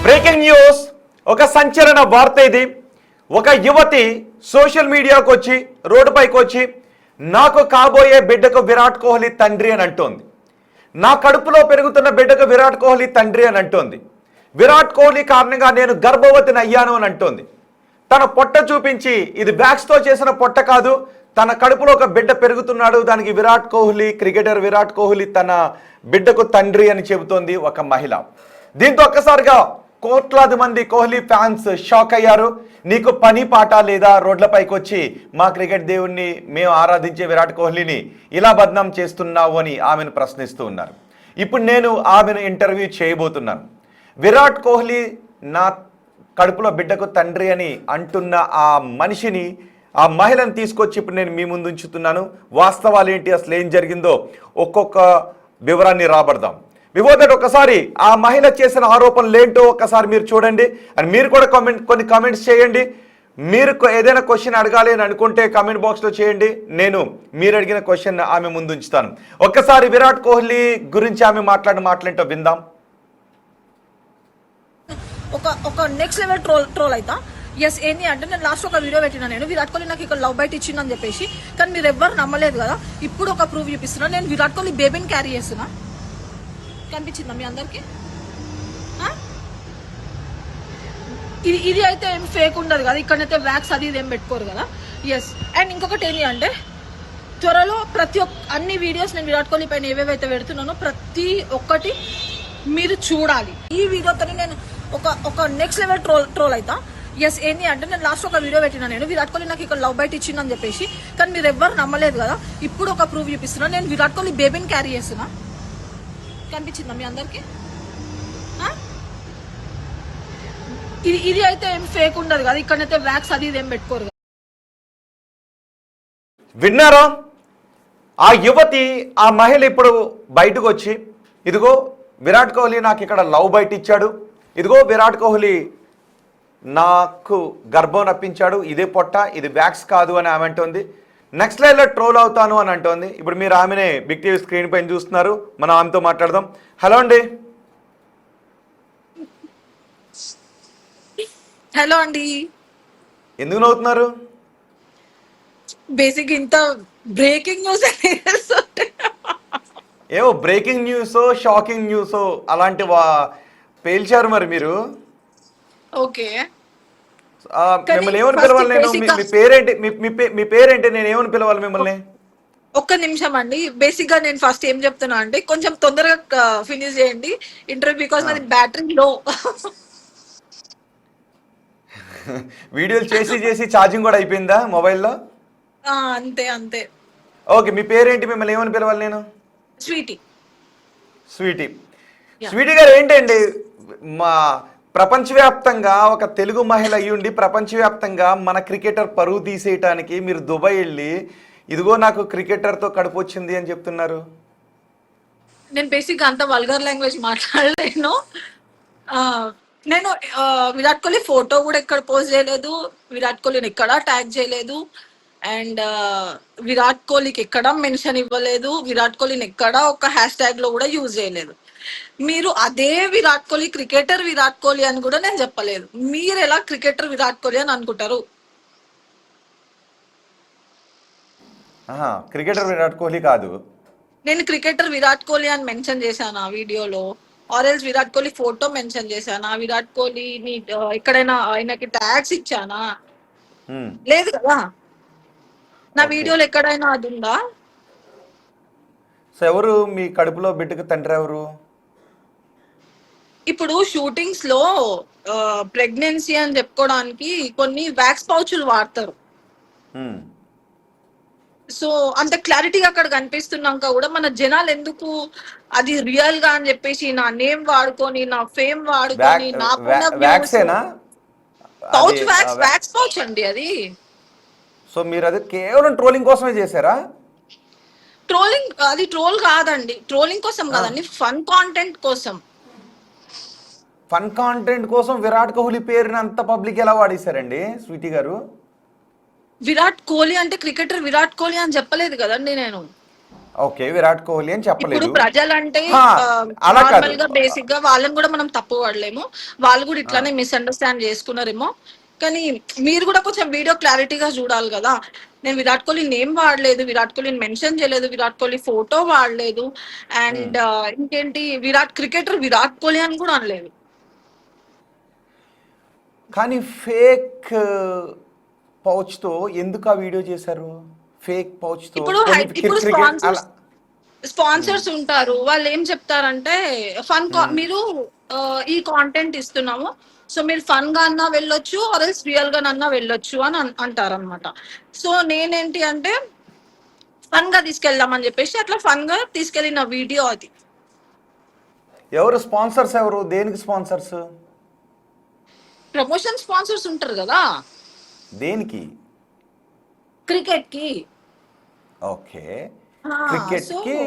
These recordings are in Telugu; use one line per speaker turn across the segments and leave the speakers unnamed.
బ్రేకింగ్ న్యూస్, ఒక సంచలన వార్త ఇది. ఒక యువతి సోషల్ మీడియాకు వచ్చి రోడ్డుపైకి వచ్చి నాకు కాబోయే బిడ్డకు విరాట్ కోహ్లీ తండ్రి అని అంటోంది. నా కడుపులో పెరుగుతున్న బిడ్డకు విరాట్ కోహ్లీ తండ్రి అని అంటోంది. విరాట్ కోహ్లీ కారణంగా నేను గర్భవతిని అయ్యాను అని అంటోంది. తన పొట్ట చూపించి ఇది వ్యాక్స్తో చేసిన పొట్ట కాదు, తన కడుపులో ఒక బిడ్డ పెరుగుతున్నాడు, దానికి విరాట్ కోహ్లీ, క్రికెటర్ విరాట్ కోహ్లీ తన బిడ్డకు తండ్రి అని చెబుతోంది ఒక మహిళ. దీంతో ఒక్కసారిగా కోట్లాది మంది కోహ్లీ ఫ్యాన్స్ షాక్ అయ్యారు. నీకు పని పాట లేదా? రోడ్లపైకి వచ్చి మా క్రికెట్ దేవుణ్ణి, మేము ఆరాధించే విరాట్ కోహ్లీని ఇలా బద్నాం చేస్తున్నావు అని ఆమెను ప్రశ్నిస్తూ ఉన్నారు. ఇప్పుడు నేను ఆమెను ఇంటర్వ్యూ చేయబోతున్నాను. విరాట్ కోహ్లీ నా కడుపులో బిడ్డకు తండ్రి అని అంటున్న ఆ మనిషిని, ఆ మహిళను తీసుకొచ్చి ఇప్పుడు నేను మీ ముందు ఉంచుతున్నాను. వాస్తవాలు ఏంటి, అసలు ఏం జరిగిందో ఒక్కొక్క వివరాన్ని రాబడదాం. బిఫోర్ దట్ ఒకసారి ఆ మహిళ చేసిన ఆరోపణలు ఏంటో ఒక్కసారి మీరు చూడండి. అండ్ మీరు కూడా కొన్ని కామెంట్స్ చేయండి. మీరు ఏదైనా క్వశ్చన్ అడగాలి అని అనుకుంటే కామెంట్ బాక్స్లో చేయండి. నేను మీరు అడిగిన క్వశ్చన్ ఆమె ముందు ఉంచుతాను. ఒక్కసారి విరాట్ కోహ్లీ గురించి ఆమె మాట్లాడేంటో విందాం.
ఒక నెక్స్ట్ లెవెల్ ట్రోల్ అవుతా. ఎస్ ఏంటి అంటే, నేను లాస్ట్ ఒక వీడియో పెట్టినా, నేను విరాట్ కోహ్లీ నాకు ఇక్కడ లవ్ బైట్ ఇచ్చిందని చెప్పేసి. కానీ మీరు ఎవ్వరు నమ్మలేదు కదా. ఇప్పుడు ఒక ప్రూఫ్ చూపిస్తున్నా. నేను విరాట్ కోహ్లీ బేబీని క్యారీ చేస్తున్నా. కనిపించిందా మీ అందరికి? ఇది అయితే ఏం ఫేక్ ఉండదు కదా, ఇక్కడైతే వ్యాక్స్ అది ఇది ఏం పెట్టుకోరు కదా. ఎస్. అండ్ ఇంకొకటి ఏంటి అంటే, త్వరలో అన్ని వీడియోస్ నేను విరాట్ కోహ్లీ పైన ఏవేవైతే పెడుతున్నానో ప్రతి ఒక్కటి మీరు చూడాలి. ఈ వీడియోతో నేను ఒక నెక్స్ట్ లెవెల్ ట్రోల్ అవుతా. ఎస్ ఏంటి అంటే, నేను లాస్ట్ ఒక వీడియో పెట్టినా, నేను విరాట్ కోహ్లీ నాకు ఇక్కడ లవ్ బైట్ ఇచ్చిందని చెప్పేసి. కానీ మీరు ఎవ్వరు నమ్మలేదు కదా. ఇప్పుడు ఒక ప్రూఫ్ చూపిస్తున్నా. నేను విరాట్ కోహ్లీ బేబీని క్యారీ చేస్తున్నా. కనిపించిందా మీ అందరికి? ఇది అయితే ఏం ఫేక్ ఉండదు కదా, ఇక్కడైతే వ్యాక్స్ అది ఇది ఏం పెట్టుకోరు కదా.
విన్నారా? ఆ యువతి, ఆ మహిళ ఇప్పుడు బయటకు వచ్చి ఇదిగో విరాట్ కోహ్లీ నాకు ఇక్కడ లవ్ బైట్ ఇచ్చాడు, ఇదిగో విరాట్ కోహ్లీ నాకు గర్భం రప్పించాడు, ఇదే పొట్ట, ఇది వ్యాక్స్ కాదు అని ఆమె అంటోంది. నెక్స్ట్ లైవ్లో ట్రోల్ అవుతాను అని అంటోంది. ఇప్పుడు మీరు ఆమెనే బిగ్ టీవీ స్క్రీన్ పైన చూస్తున్నారు. మనం ఆమెతో మాట్లాడదాం. హలో అండి.
హలో అండి.
ఎందుకు నవ్వుతున్నారు?
బేసిక్ ఇంత బ్రేకింగ్ న్యూస్
ఏవో బ్రేకింగ్ న్యూసో షాకింగ్ న్యూసో అలాంటి పేల్చారు మరి మీరు.
ఓకే,
మిమ్మల్ని ఏమని పిలవాలి? నేను మీ పేరేంటి? మీ పేరేంటి? నేను ఏమని పిలవాలి మిమ్మల్ని?
ఒక్క నిమిషం అండి. బేసిక్ గా నేను ఫస్ట్ ఏం చెప్తున్నా అంటే, కొంచెం తొందరగా ఫినిష్ చేయండి ఇంటర్వ్యూ, బికాస్ నాది బ్యాటరీ లో.
వీడియోలు చేసి ఛార్జింగ్ కూడా అయిపోయిందా మొబైల్లో?
అంతే అంతే.
ఓకే, మీ పేరేంటి? మిమ్మల్ని ఏమని పిలవాలి నేను?
స్వీటీ.
స్వీటీ. స్వీటీ గారు ఏంటండి, మా ప్రపంచవ్యాప్తంగా ఒక తెలుగు మహిళ అయ్యుండి ప్రపంచవ్యాప్తంగా మన క్రికెటర్ పరువు తీసేయటానికి మీరు దుబాయ్ వెళ్ళి ఇదిగో నాకు క్రికెటర్తో కడుపు వచ్చింది అని చెప్తున్నారు.
నేను బేసిక్ అంత వల్గర్ లాంగ్వేజ్ మాట్లాడలేను. నేను విరాట్ కోహ్లీ ఫోటో కూడా ఎక్కడ పోస్ట్ చేయలేదు, విరాట్ కోహ్లీని ఎక్కడ ట్యాగ్ చేయలేదు, అండ్ విరాట్ కోహ్లీకి ఎక్కడ మెన్షన్ ఇవ్వలేదు, విరాట్ కోహ్లీని ఎక్కడ ఒక హ్యాష్ ట్యాగ్ లో కూడా యూజ్ చేయలేదు. మీరు అదే విరాట్ కోహ్లీ క్రికెటర్ విరాట్ కోహ్లీ అని కూడా నేను చెప్పలేదు. మీరు ఎలా క్రికెటర్ విరాట్ కోహ్లీ అని అనుకుంటారు?
క్రికెటర్ విరాట్ కోహ్లీ కాదు.
నేను క్రికెటర్ విరాట్ కోహ్లీ అని మెన్షన్ చేశాను ఆ వీడియోలో, ఆర్ఎల్స్ విరాట్ కోహ్లీ ఫోటో మెన్షన్ చేశానా, విరాట్ కోహ్లీని ఎక్కడైనా ఆయనకి ట్యాగ్స్ ఇచ్చానా? లేదు కదా. నా వీడియోలో ఎక్కడైనా అది ఉందా?
సో ఎవరు మీ కడుపులో బిడ్డకు తండ్రి ఎవరు?
ఇప్పుడు షూటింగ్స్ లో ప్రెగ్నెన్సీ అని చెప్పుకోవడానికి కొన్ని వ్యాక్స్ పౌచులు వాడతారు. సో అంత క్లారిటీగా అక్కడ కనిపిస్తున్నాక కూడా మన జనాలు ఎందుకు అది రియల్ గా అని చెప్పేసి నా నేమ్ వాడుకొని, నా ఫేమ్ వాడుకొని, నా పౌచ్ వ్యాక్స్ పౌచ్ అండి అది.
సో మీరు అది కేవలం ట్రోలింగ్ కోసమే చేశారా?
ట్రోలింగ్, అది ట్రోల్ కాదండి. ట్రోలింగ్ కోసం కాదండి, ఫన్ కాంటెంట్ కోసం.
ఫన్ కాంటెంట్ కోసం విరాట్ కోహ్లీ పేరుని అంత పబ్లిక్ ఎలా వాడేశారండి స్వీటీ గారు?
విరాట్ కోహ్లీ అంటే క్రికెటర్ విరాట్ కోహ్లీ అని చెప్పలేదు కదండి నేను.
ఓకే, విరాట్ కోహ్లీ అని
ఇప్పుడు
చెప్పలేదు.
ప్రజలంటే
హా, అలా కాదు.
నార్మల్ గా బేసిక్ గా వాళ్ళని కూడా మనం తప్పు పడలేము. వాళ్ళు కూడా
ఆ,
ఇట్లానే మిస్అండర్స్టాండ్ చేసుకున్నారేమో. కానీ మీరు కూడా కొంచెం వీడియో క్లారిటీగా చూడాలి కదా. నేను విరాట్ కోహ్లీ నేమ్ వాడలేదు, విరాట్ కోహ్లీని మెన్షన్ చేయలేదు, విరాట్ కోహ్లీ ఫోటో వాడలేదు.
ఉమ్.
అండ్ ఇంకేంటి, క్రికెటర్ విరాట్ కోహ్లీ అని కూడా అనలేదు.
కానీ ఫేక్ పౌచ్తో ఎందుకు ఆ వీడియో చేశారు? ఫేక్ పౌచ్తో
ఇప్పుడు
కొన్ని
ఇప్పుడు
క్రికెట్ అలా.
స్పాన్సర్స్ ఉంటారు, వాళ్ళు ఏం చెప్తారంటే ఫన్
ఉమ్.
మీరు ఆ, ఈ కాంటెంట్ ఇస్తున్నాము, సో మీరు ఫన్ గా అన్నా వెళ్ళొచ్చు ఆర్ ఎల్స్ రియల్ గా అన్నా వెళ్ళొచ్చు అని అంటారనమాట. సో నేనేంటి అంటే ఫన్ గా తీసుకెళ్దామని చెప్పేసి అట్లా ఫన్ గా తీసుకెళ్లిన వీడియో అది.
ఎవరు స్పాన్సర్స్? ఎవరు దేనికి స్పాన్సర్స్?
ప్రమోషన్ స్పాన్సర్స్ ఉంటారు కదా
దేనికి?
క్రికెట్ కి.
ఓకే,
సో
క్రికెట్కి.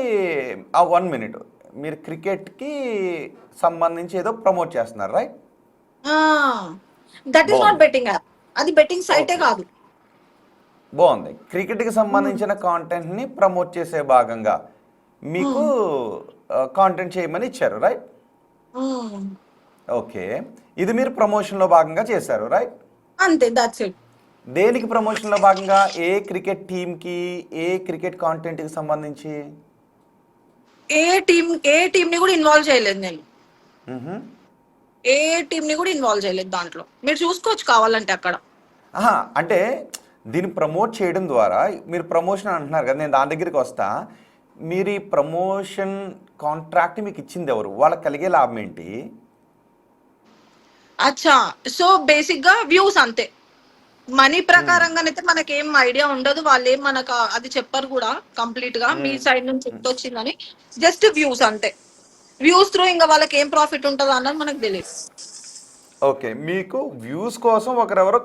ఆ 1 మినిట్, మీరు క్రికెట్కి సంబంధించి ఏదో ప్రమోట్ చేస్తున్నారు, రైట్?
దట్ ఈస్ నాట్
బాగుంది.
బెట్టింగ్ యాప్, అది బెట్టింగ్ సైటే
ఓకే,
కాదు.
బాగుంది. క్రికెట్కి సంబంధించిన కాంటెంట్ని ప్రమోట్ చేసే భాగంగా మీకు కాంటెంట్ చేయమని ఇచ్చారు, రైట్? ఓకే, ఇది మీరు ప్రమోషన్లో భాగంగా చేశారు, రైట్?
అంతే, దట్స్ ఇట్.
దేనికి ప్రమోషన్లో భాగంగా? ఏ క్రికెట్ టీంకి, ఏ క్రికెట్ కాంటెంట్కి సంబంధించి?
ఏ టీం ని కూడా ఇన్వాల్వ్ చేయలేదు నేను.
మ్హూ.
ఏ టీం ని కూడా ఇన్వాల్వ్ చేయలేదు దాంట్లో, మీరు చూసుకోవచ్చు కావాలంటే అక్కడ.
ఆహా, అంటే దీన్ని ప్రమోట్ చేయడం ద్వారా మీరు ప్రమోషన్ అంటున్నారు కదా, నేను దాని దగ్గరికి వస్తా. మీరు ఈ ప్రమోషన్ కాంట్రాక్ట్ మీకు ఇచ్చింది ఎవరు? వాళ్ళకి కలిగే లాభం ఏంటి?
అచ్చా, సో బేసిక్ గా వ్యూస్ అంతే. మనీ ప్రకారంగానైతే మనకేం ఐడియా ఉండదు, వాళ్ళు ఏం మనకు అది చెప్పరు కూడా కంప్లీట్ గా మీ సైడ్ నుంచి ఎంత వచ్చిందని. జస్ట్ వ్యూస్ అంతే. వ్యూస్ త్రూ ఇంకా వాళ్ళకి ఏం ప్రాఫిట్ ఉంటుందో అన్నది మనకు తెలియదు.
ఓకే, మీకు వ్యూస్ కోసం ఒకరెవరో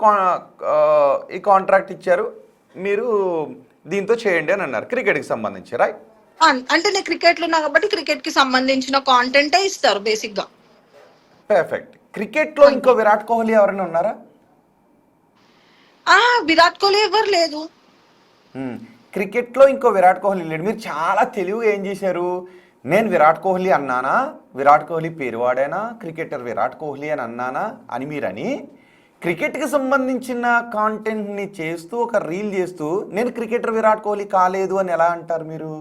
ఈ కాంట్రాక్ట్ ఇచ్చారు, మీరు దీంతో చేయండి అని అన్నారు, క్రికెట్కి సంబంధించి, రైట్?
అంటే నేను క్రికెట్ లో ఉన్నా కాబట్టి క్రికెట్ కి సంబంధించిన కాంటెంటే ఇస్తారు బేసిక్ గా.
పర్ఫెక్ట్. క్రికెట్లో
అంతే.
ఇంకో విరాట్ కోహ్లీ ఎవరైనా ఉన్నారా?
విరాట్ కోహ్లీ ఎవరు లేదు.
క్రికెట్లో ఇంకో విరాట్ కోహ్లీ లేడు. మీరు చాలా తెలివిగా ఏం చేశారు? నేను విరాట్ కోహ్లీ అన్నానా, విరాట్ కోహ్లీ పేరు వాడానా, క్రికెటర్ విరాట్ కోహ్లీ అని అన్నానా అని మీరని క్రికెట్కి సంబంధించిన కాంటెంట్ని చేస్తూ ఒక రీల్ చేస్తూ నేను క్రికెటర్ విరాట్ కోహ్లీ కాలేదు అని ఎలా అంటారు మీరు?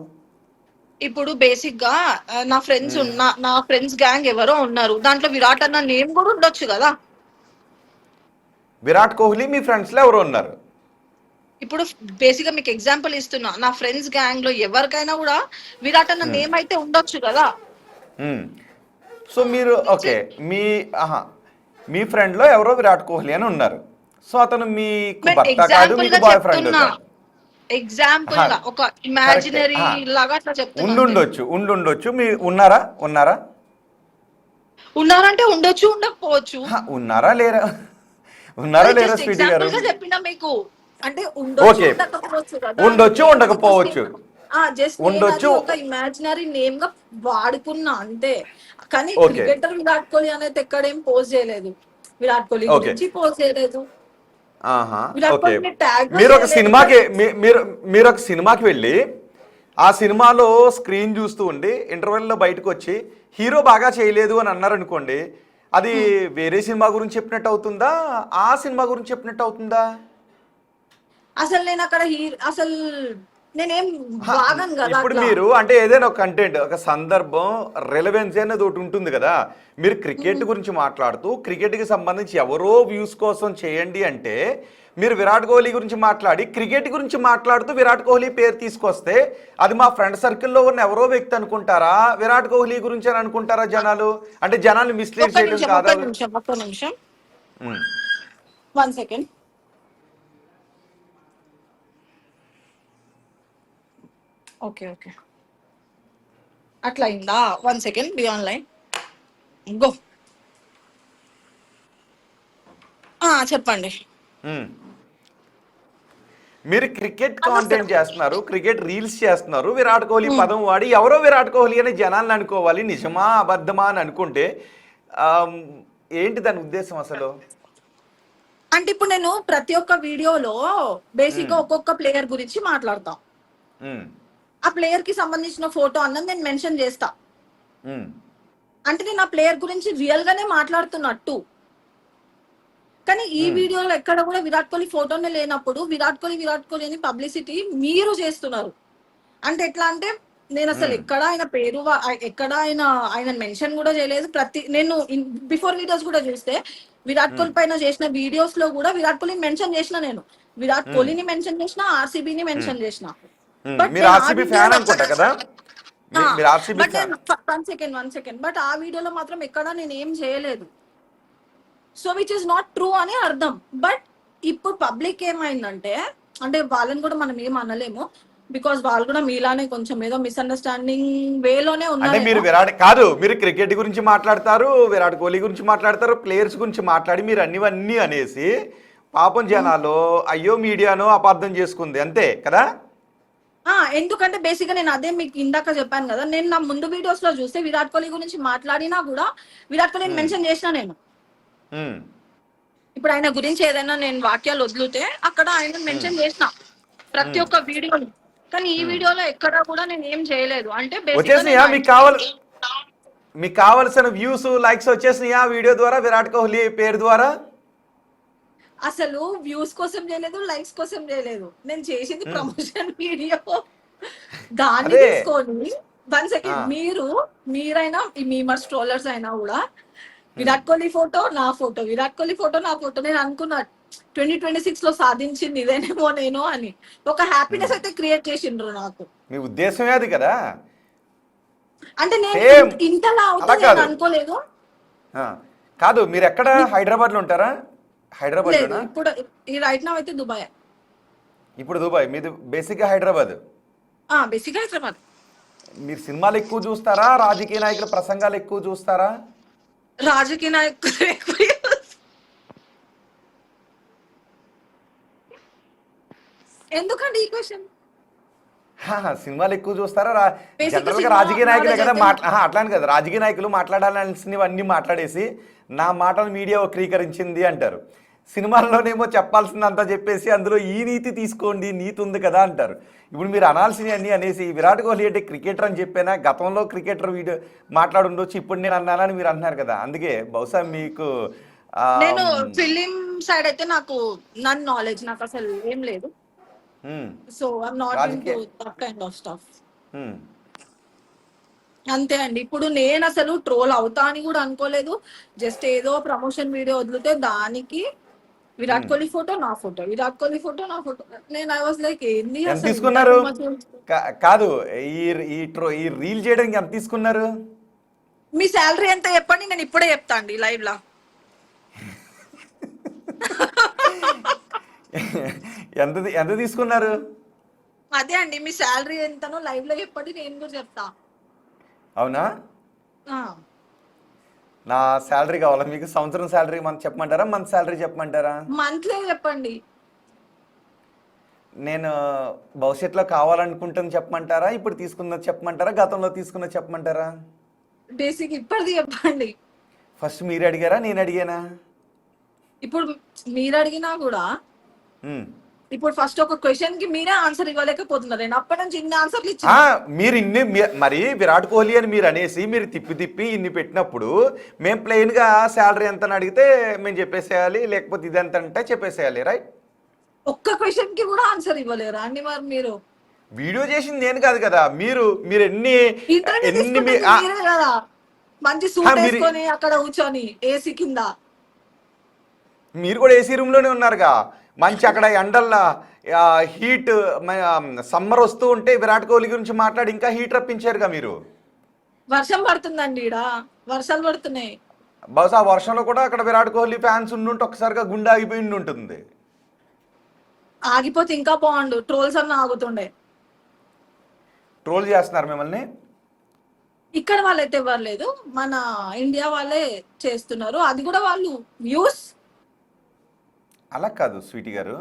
ఇప్పుడు బేసిక్ గా నా ఫ్రెండ్స్ గ్యాంగ్ ఎవరో ఉన్నారు, దాంట్లో విరాట్ అన్న నేమ్ కూడా ఉండొచ్చు కదా.
విరాట్ కోహ్లీ మీ ఫ్రెండ్స్లో ఎవరు ఉన్నారు?
ఇప్పుడు బేసిక్ గా మీకు ఎగ్జాంపుల్ ఇస్తున్నా, నా ఫ్రెండ్స్ గ్యాంగ్ లో ఎవరికైనా కూడా విరాట్ అన్న నేమ్ అయితే ఉండొచ్చు కదా.
సో మీరు ఓకే, మీ ఫ్రెండ్లో ఎవరో విరాట్ కోహ్లీ అని ఉన్నారు. సో అతను మీకు భర్త కాదు, మీకు బాయ్ ఫ్రెండ్ కాదు.
ఎగ్జాంపుల్ గా ఒక ఇమాజినరీ లాగా అట్లా చెప్తున్నా.
ఉండుండొచ్చు. మీ ఉన్నారా?
ఉన్నారంటే ఉండొచ్చు, ఉండకపోవచ్చు.
ఉన్నారా లేరా? స్వీటీ గారు?
ఎగ్జాంపుల్ గా చెప్పినా మీకు, అంటే ఉండొచ్చు
ఓకే,
ఉండకపోవచ్చు కదా.
ఉండొచ్చు ఉండకపోవచ్చు.
జస్ట్
ఉండొచ్చు.
ఒక ఇమాజినరీ నేమ్ గా వాడుకున్నా అంతే. కానీ
ఓకే,
క్రికెటర్ విరాట్ కోహ్లీ అనేది ఎక్కడేం పోస్ట్ చేయలేదు, విరాట్ కోహ్లీ
ఓకే,
గురించి పోస్ట్ చేయలేదు. విరాట్
ఓకే.
కోహ్లీ ట్యాగ్
మీరు ఒక సినిమాకి మీరు ఒక సినిమాకి వెళ్ళి ఆ సినిమాలో స్క్రీన్ చూస్తూ ఉండి ఇంటర్వెల్లో బయటకు వచ్చి హీరో బాగా చేయలేదు అని అన్నారు అనుకోండి, అది వేరే సినిమా గురించి చెప్పినట్టు అవుతుందా, ఆ సినిమా గురించి చెప్పినట్టు అవుతుందా?
అసలు నేను అక్కడ అసలు నేనేం బాగను కదా.
ఇప్పుడు మీరు అంటే ఏదైనా ఒక కంటెంట్, ఒక సందర్భం, రెలవెన్స్ అనేది ఒకటి ఉంటుంది కదా. మీరు క్రికెట్ గురించి మాట్లాడుతూ క్రికెట్కి సంబంధించి ఎవరో వ్యూస్ కోసం చేయండి అంటే, మీరు విరాట్ కోహ్లీ గురించి మాట్లాడి క్రికెట్ గురించి మాట్లాడుతూ విరాట్ కోహ్లీ పేరు తీసుకొస్తే అది మా ఫ్రెండ్ సర్కిల్లో ఉన్న ఎవరో వ్యక్తి అనుకుంటారా, విరాట్ కోహ్లీ గురించి అని అనుకుంటారా జనాలు? అంటే జనాలు మిస్లీడ్ చేయడం కాదా?
ఒక్క నిమిషం 1 సెకండ్. ఓకే అట్లా అయిందా? 1 సెకండ్, బి ఆన్లైన్, గో. చెప్పండి.
మీరు క్రికెట్ కాంటెంట్ చేస్తున్నారు, క్రికెట్ రీల్స్ చేస్తున్నారు, విరాట్ కోహ్లీ పదం వాడి ఎవరో విరాట్ కోహ్లీ అని జనాలను అనుకోవాలి, నిజమా అబద్ధమా అని అనుకుంటే ఏంటి దాని ఉద్దేశం అసలు?
అంటే ఇప్పుడు నేను ప్రతి ఒక్క వీడియోలో బేసిక్ గా ఒక్కొక్క ప్లేయర్ గురించి మాట్లాడతాం. ఆ ప్లేయర్ కి సంబంధించిన ఫోటో అన్నది నేను మెన్షన్ చేస్తా.
ఉమ్,
అంటే నేను ఆ ప్లేయర్ గురించి రియల్ గానే మాట్లాడుతున్నట్టు. కానీ ఈ
ఉమ్,
వీడియోలో ఎక్కడ కూడా విరాట్ కోహ్లీ ఫోటోనే లేనప్పుడు విరాట్ కోహ్లీ అని పబ్లిసిటీ మీరు చేస్తున్నారు. అంటే ఎట్లా అంటే నేను అసలు
ఉమ్,
ఎక్కడ ఆయన పేరు ఎక్కడ ఆయన మెన్షన్ కూడా చేయలేదు. నేను బిఫోర్ వీడియోస్ కూడా చూస్తే విరాట్
ఉమ్,
కోహ్లీ పైన చేసిన వీడియోస్ లో కూడా విరాట్ కోహ్లీని మెన్షన్ చేసిన, నేను విరాట్
ఉమ్,
కోహ్లీని మెన్షన్ చేసిన, ఆర్సీబీని
ఉమ్,
మెన్షన్ చేసిన.
ఉమ్.
బట్
మీరు
నేను ఆ
ఆర్సీబీ ఫ్యాన్
వీడియోలో
అనుకుంటా కదా, మీరు ఆర్సీబీ
బట్
ఫ్యాన్.
నేను వన్ సెకండ్ బట్ ఆ వీడియోలో మాత్రం ఎక్కడ నేను ఏం చేయలేదు. So which is not true అని అర్థం. బట్ ఇప్పుడు పబ్లిక్ ఏమైందంటే, అంటే వాళ్ళని కూడా మనం ఏం అనలేము, బికాస్ వాళ్ళు కూడా మీలానే కొంచెం ఏదో మిస్అండర్స్టాండింగ్ వేలోనే
అంటే మీరు
ఉన్నారేమో.
విరాట్ కాదు, మీరు క్రికెట్ గురించి మాట్లాడతారు, విరాట్ కోహ్లీ గురించి మాట్లాడతారు, ప్లేయర్స్ గురించి మాట్లాడి మీరు అన్నివన్నీ అనేసి పాపం జనాలు అయ్యో మీడియాను అపార్థం చేసుకుంది అంతే కదా.
ఎందుకంటే బేసిక్ గా నేను అదే మీకు ఇందాక చెప్పాను కదా, నేను నా ముందు వీడియోస్ లో చూస్తే విరాట్ కోహ్లీ గురించి మాట్లాడినా కూడా విరాట్ కోహ్లీని
ఉమ్,
మెన్షన్ చేసిన నేను.
ఉమ్,
ఇప్పుడు ఆయన గురించి ఏదైనా నేను వాక్యాలు వదిలితే అక్కడ ఆయన
ఉమ్,
మెన్షన్ చేసిన ప్రతి
ఉమ్,
ఒక్క వీడియోని. కానీ ఈ
ఉమ్.
వీడియోలో ఎక్కడా కూడా నేను ఏం చేయలేదు. అంటే బేసిక్ గా నేను
వచ్చేసినాయా మీకు కావలసిన వ్యూస్ లైక్స్ వచ్చేసినాయా వీడియో ద్వారా, విరాట్ కోహ్లీ పేరు ద్వారా?
అసలు వ్యూస్ కోసం చేయలేదు, లైక్స్ కోసం చేయలేదు. నేను చేసింది
ఉమ్,
ప్రమోషన్ వీడియో. దాన్ని
అదే.
తీసుకొని వన్
ఆ,
సెకండ్ మీరైనా ఈ మీమర్స్ ట్రోలర్స్ అయినా కూడా
ఉమ్,
విరాట్ కోహ్లీ ఫోటో నా ఫోటో, విరాట్ కోహ్లీ ఫోటో నా ఫోటో. నేను అనుకున్నా 2026 లో సాధించింది ఇదేనేమో నేను అని. ఒక
ఉమ్.
హ్యాపీనెస్ అయితే క్రియేట్ చేసిండ్రు నాకు.
మీ ఉద్దేశమే అది కదా.
అంటే నేను
సేమ్
ఇంతలా
అలా
అవుతుంది నేను
కాదు.
అనుకోలేదు.
ఆ, కాదు, మీరు ఎక్కడ
మీ-
హైదరాబాద్లో ఉంటారా?
లేదు,
హైదరాబాద్లోనా?
ఇప్పుడు ఈ రైట్ నా అయితే దుబాయ్.
ఇప్పుడు దుబాయ్, మీది బేసిక్గా హైదరాబాద్.
బేసిక్ హైదరాబాద్.
మీరు సినిమాలు ఎక్కువ చూస్తారా, రాజకీయ నాయకుల ప్రసంగాలు ఎక్కువ చూస్తారా?
రాజకీయ నాయకులు ఎక్కువ. ఎందుకండి ఈ క్వశ్చన్?
సినిమాలు ఎక్కువ చూస్తారా?
బేసిక్
జనరల్గా
సినిమా
రాజకీయ నాయకులే
నాలెడ్జ్
కదా
అయితే
అట్లా అని కదా, రాజకీయ నాయకులు మాట్లాడాల్సినవి అన్నీ మాట్లాడేసి నా మాటలు మీడియా వక్రీకరించింది అంటారు. సినిమాల్లోనేమో చెప్పాల్సిందంతా చెప్పేసి అందులో ఈ నీతి తీసుకోండి, నీతి ఉంది కదా అంటారు. ఇప్పుడు మీరు అనాల్సినవి అన్నీ అనేసి విరాట్ కోహ్లీ అంటే క్రికెటర్ అని చెప్పేనా, గతంలో క్రికెటర్ వీడియో మాట్లాడుండొచ్చు, ఇప్పుడు నేను అన్నానని మీరు అంటున్నారు కదా, అందుకే బహుశా మీకు ఆ,
నేను ఫిలిం సైడ్ అయితే నాకు నాలెడ్జ్ నాకు అసలు ఏం లేదు.
Um,
so I'm not into
రాజకీయ
that kind of stuff.
Um,
అంతే అండి. ఇప్పుడు నేను అసలు ట్రోల్ అవుతా అని కూడా అనుకోలేదు. జస్ట్ ఏదో ప్రమోషన్ వీడియో వదిలితే దానికి విరాట్
ఉమ్.
కోహ్లీ ఫోటో నా ఫోటో, విరాట్ కోహ్లీ ఫోటో నా ఫోటో. నేను ఐ వాజ్ లైక్ ఏంది
ఎంత
అసలు ఇంత
తీసుకున్నారు?
మచ్.
కాదు, ఈ ఈ రీల్ చేయడానికి ఎంత తీసుకున్నారు?
మీ శాలరీ ఎంత చెప్పండి, నేను ఇప్పుడే చెప్తా అండి లైవ్ లా.
ఎంత తీసుకున్నారు?
అదే అండి, మీ శాలరీ ఎంతనో లైవ్ లో చెప్పండి, నేను కూడా చెప్తా.
అవునా? నా శాలరీ కావాలా మీకు? సంవత్సరం శాలరీ చెప్పమంటారా, మంత్ శాలరీ చెప్పమంటారా?
మంత్లీ చెప్పండి.
నేను భవిష్యత్తులో కావాలనుకుంటుంది చెప్పమంటారా, ఇప్పుడు తీసుకున్నది చెప్పమంటారా, గతంలో తీసుకున్నది చెప్పమంటారా?
బేసిక్ ఇప్పటిది చెప్పండి.
ఫస్ట్ మీరు అడిగారా, నేను అడిగానా?
ఇప్పుడు మీరు అడిగినా కూడా
ఉమ్.
ఇప్పుడు ఫస్ట్ ఒక క్వశ్చన్ కి మీరే ఆన్సర్ ఇవ్వలేకపోతున్నారు. నేను అప్పటి నుంచి ఇన్ని ఆన్సర్లు
ఆ,
ఇచ్చిన.
మీరు ఇన్ని మరి విరాట్ కోహ్లీ అని మీరు అనేసి మీరు తిప్పి తిప్పి ఇన్ని పెట్టినప్పుడు మేము ప్లెయిన్గా శాలరీ ఎంత అని అడిగితే మేము చెప్పేసేయాలి, లేకపోతే ఇది ఎంత అంటే చెప్పేసేయాలి, రైట్?
ఒక్క క్వశ్చన్ కి కూడా ఆన్సర్ ఇవ్వలేరా అండి మరి మీరు?
వీడియో చేసింది నేను కాదు కదా, మీరు ఎన్ని
ఇంటర్వ్యూ
ఎన్ని
తీసుకుంటుంది మీరే కదా, మంచి సూట్
మీరు
వేసుకొని అక్కడ కూర్చొని ఏసీ కింద.
మీరు కూడా ఏసీ రూమ్లోనే ఉన్నారుగా, మంచి అక్కడ ఎండల్లా హీట్ సమ్మర్ వస్తూ ఉంటే విరాట్ కోహ్లీ గురించి మాట్లాడి ఇంకా హీట్ రప్పించారుగా మీరు.
వర్షం పడుతుందండి, ఈడ వర్షాలు పడుతున్నాయి.
బహుశా ఆ వర్షంలో కూడా అక్కడ విరాట్ కోహ్లీ ఫ్యాన్స్ ఉండుంటే ఒకసారిగా గుండె ఆగిపోయి ఉంటుంది.
ఆగిపోతే ఇంకా బాగుండు, ట్రోల్స్ అన్న ఆగుతుండే.
ట్రోల్ చేస్తున్నారు మిమ్మల్ని.
ఇక్కడ వాళ్ళైతే ఎవరు లేదు, మన ఇండియా వాళ్ళే చేస్తున్నారు. అది కూడా వాళ్ళు వ్యూస్.
అలా కాదు స్వీటీ గారు,